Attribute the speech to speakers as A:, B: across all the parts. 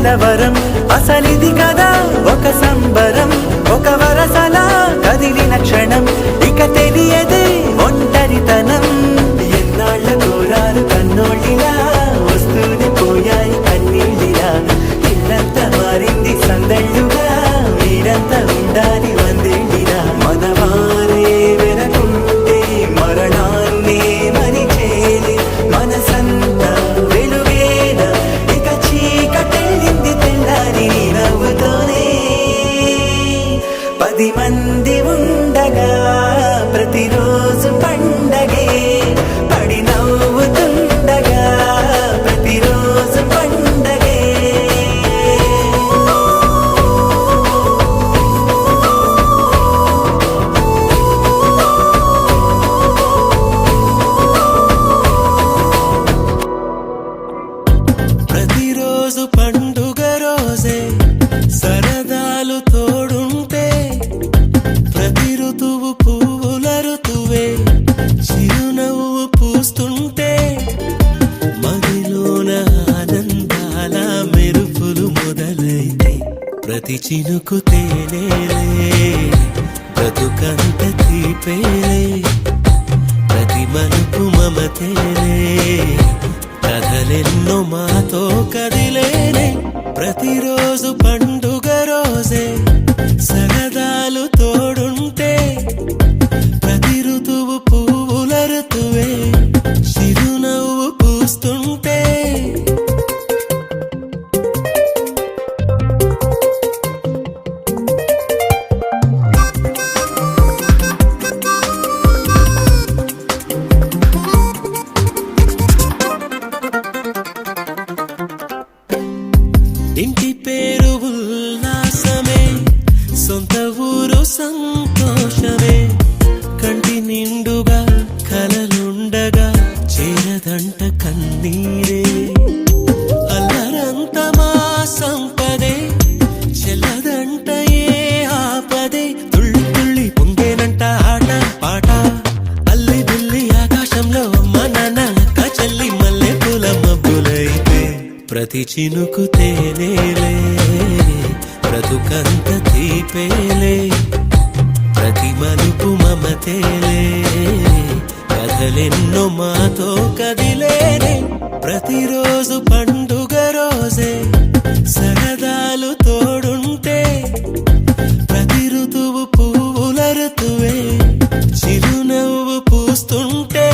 A: కలవరం అసలిది కదా ఒక సంబరం ఒక వరసలా కదిలిన క్షణం ఇక తెలియదే ఒంటరితనం ఎన్నాళ్ళ కోరారు కన్నోళ్ళిలా వస్తూనే పోయాయి కన్నీళ్ళిలా ఇల్లంతా మారింది సందళ్ళుగా మీరంతా ఉండాలి వందేళ్ళిలా మనవారే వెనకుంటే మరణాన్నే మరిచేలే మనసంతా వెలుగేన ఇక చీకటెళ్ళింది తెల్లారి నవ్వుతోనే 10 మంది ఉండగా ప్రతిరోజు పండగే పడి నవ్వుతుండగా ప్రతిరోజు పండగే ప్రతిరోజు పండుగ రోజే సరదాలు తోడుంటే ప్రతి ఋతువు పువ్వుల ఋతువే చిరునవ్వు పూస్తుంటే మదిలోన ఆనందాల మెరుపులు మొదలైతే ప్రతి చినుకు తేనేలే బ్రతుకంత తీపేలే ప్రతి మలుపు మమతేలే కథలెన్నో మాతో కదిలేనే ప్రతిరోజు పండుగ రోజే సరదాలు తోడుంటే ప్రతి ఋతువు పువ్వుల ఋతువే చిరునవ్వు పూస్తుంటే ఇంటి పేరు ఉల్లాసమే సొంత ఊరు సంతోషమే కంటి నిండుగా కలలుండగా చేరదంట కన్నీరే అల్లరంత మా సంపదే చెల్లదంట ఏ ఆపదే తుళ్ళి తుళ్ళి పొంగేనంట ఆట పాట అల్లి బిల్లి ఆకాశంలో అమ్మ నాన్న అక్క చెల్లి మల్లె పూల మబ్బులైతే ప్రతి చినుకు తేనేలే బ్రతుకంత తీపేలే ప్రతి మలుపు మమతేలే కథలెన్నో మాతో కదిలేనే ప్రతిరోజు పండుగ రోజే సరదాలు తోడుంటే ప్రతి ఋతువు పువ్వుల ఋతువే చిరునవ్వు పూస్తుంటే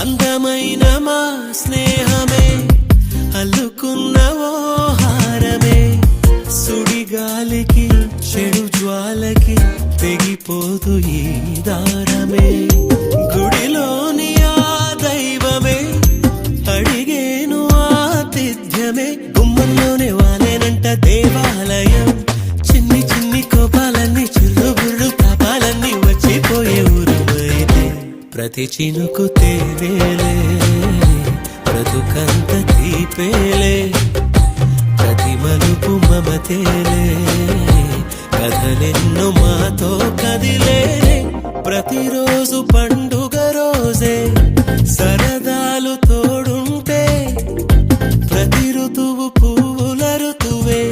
A: అందమైన మా స్నేహమే అల్లుకున్న ఓ హారమే సుడిగాలికి చెడు జ్వాలకి తెగిపోదు ఈ దారమే గుడిలోని ఆ దైవమే అడిగేను ఆతిథ్యమే గుమ్మంలోనే వాలేనంట దేవాలయం చిన్ని చిన్ని కోపాలన్నీ చిల్లుబుర్రు తాపాలన్నీ వచ్చిపోయే ఊరుమైతే ప్రతి చినుకు తేనేలే బ్రతుకంత తీపేలే ప్రతి మలుపు మమతేలే కథలెన్నో మాతో కదిలేనే ప్రతిరోజు పండుగ రోజే సరదాలు తోడుంటే ప్రతి ఋతువు పువ్వుల ఋతువే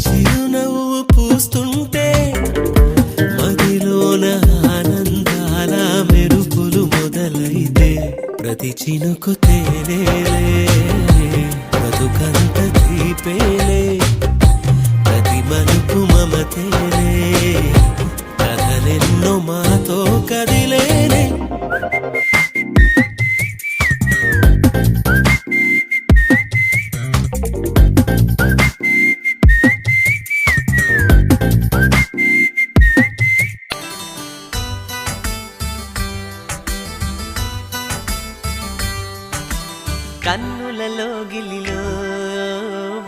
A: చిరునవ్వు పూస్తుంటే మదిలోన ఆనందాల మెరుపులు మొదలైతే ప్రతి చినుకు తేనేలే బ్రతుకంత తీపేలే ప్రతి మలుపు మమతేలే కథలెన్నో మాతో కదిలేనే కన్నులలో గిలిలో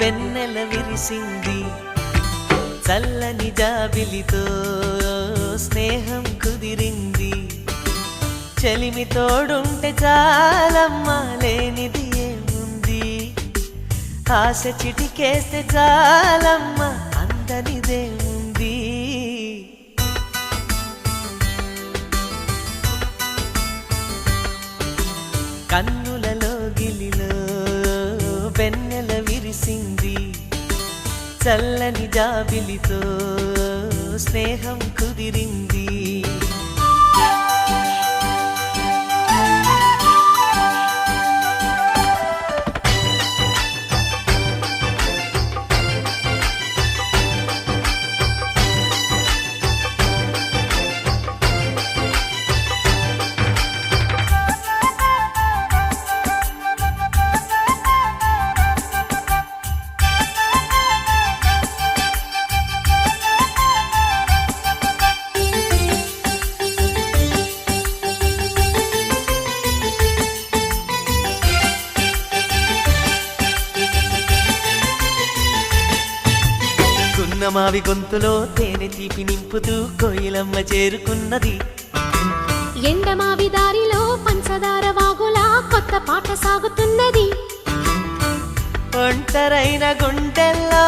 A: వెన్నెల విరిసింది చల్లని జాబిలితో స్నేహం కుదిరింది చెలిమి తోడుంటే చాలమ్మా లేనిది ఏముంది ఆశ చిటికేస్తే చాలమ్మ అందనిదేముంది. కన్నులలో గిలిలో వెన్నెల విరిసింది, చల్లని జాబిలితో స్నేహం కుదిరింది. మావి గొంతులో తేనె తీపి నింపుతూ కోయిలమ్మ చేరుకున్నది.
B: ఎండమావి దారిలో పంచదార వాగులా కొత్త పాట సాగుతున్నది.
A: ఒంటరైన గుండెల్లో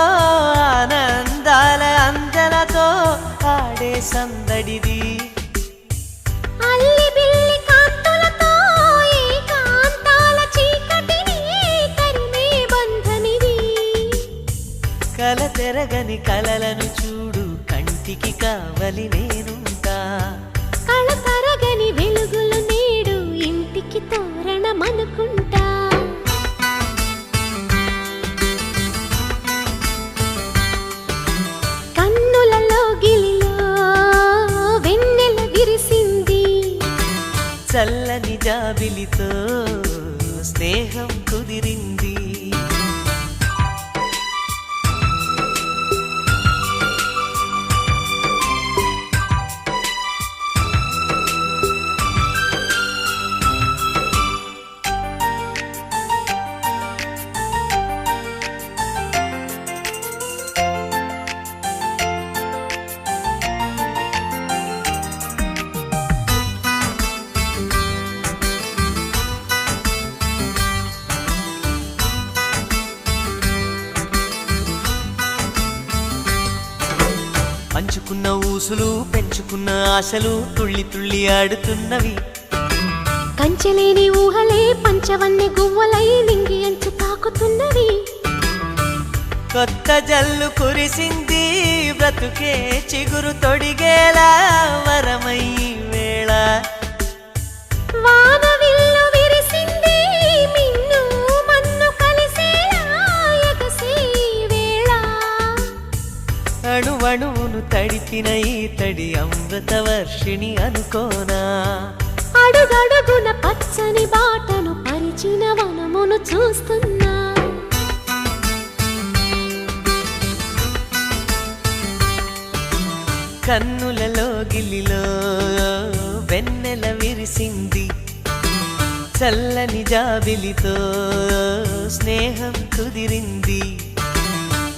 A: ఆనందాల అందలతో ఆడే సందడిది.
B: అల్లి బిల్లి కాంతులతో ఏకాంతాల చీకటిని తరిమే బంధనిది.
A: కల తెరగని కలలను చూడు, కంటికి కావలి నేనుంటా.
B: కళ తరగని వెలుగులు నేడు ఇంటికి తోరణమనుకుంటా. కన్నులలో గిలిలో వెన్నెల విరిసింది,
A: చల్లని జాబిలితో స్నేహం కుదిరింది. పంచుకున్న ఊసులు పెంచుకున్న ఆశలు తుళ్ళి తుళ్ళి ఆడుతున్నవి.
B: కంచెలేని ఊహలే పంచవన్నె గువ్వలై నింగి అంచు తాకుతున్నవి.
A: కొత్త జల్లు కురిసింది, బ్రతుకే చిగురు తొడిగేలా వరమై వేళ.
B: వానవిల్లు విరిసింది, మిన్ను మన్ను కలిసేలా ఎగసే వేళ.
A: అణువణువును తడిపిన ఈ తడి అమృత వర్షిణి అనుకోనా.
B: అడుగడుగున పచ్చని బాటను పరిచిన వనమును చూస్తున్నా.
A: కన్నులలో గిలిలో వెన్నెల విరిసింది, చల్లని జాబిలితో స్నేహం కుదిరింది.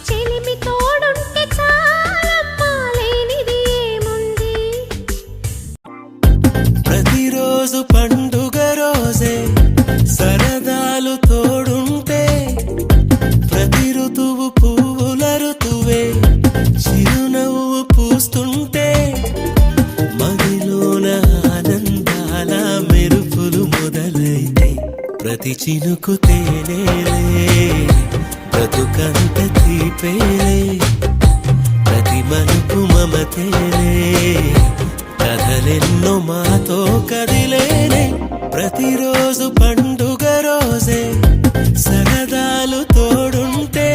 B: చెలిమి తోడుంటే చాలమ్మా లేనిది ఏముంది.
C: ప్రతిరోజు పండుగ రోజే సరదాలు తోడుంటే, ప్రతి ఋతువు పువ్వుల ఋతువే చిరునవ్వు పూస్తుంటే, మదిలోన ఆనందాల మెరుపులు మొదలైతే, ప్రతి చినుకు తేనేలే బ్రతుకంత తీపేలే, ప్రతి మలుపు మమతేలే కథలెన్నో మాతో కదిలేనే. ప్రతిరోజు పండుగ రోజే సరదాలు తోడుంటే,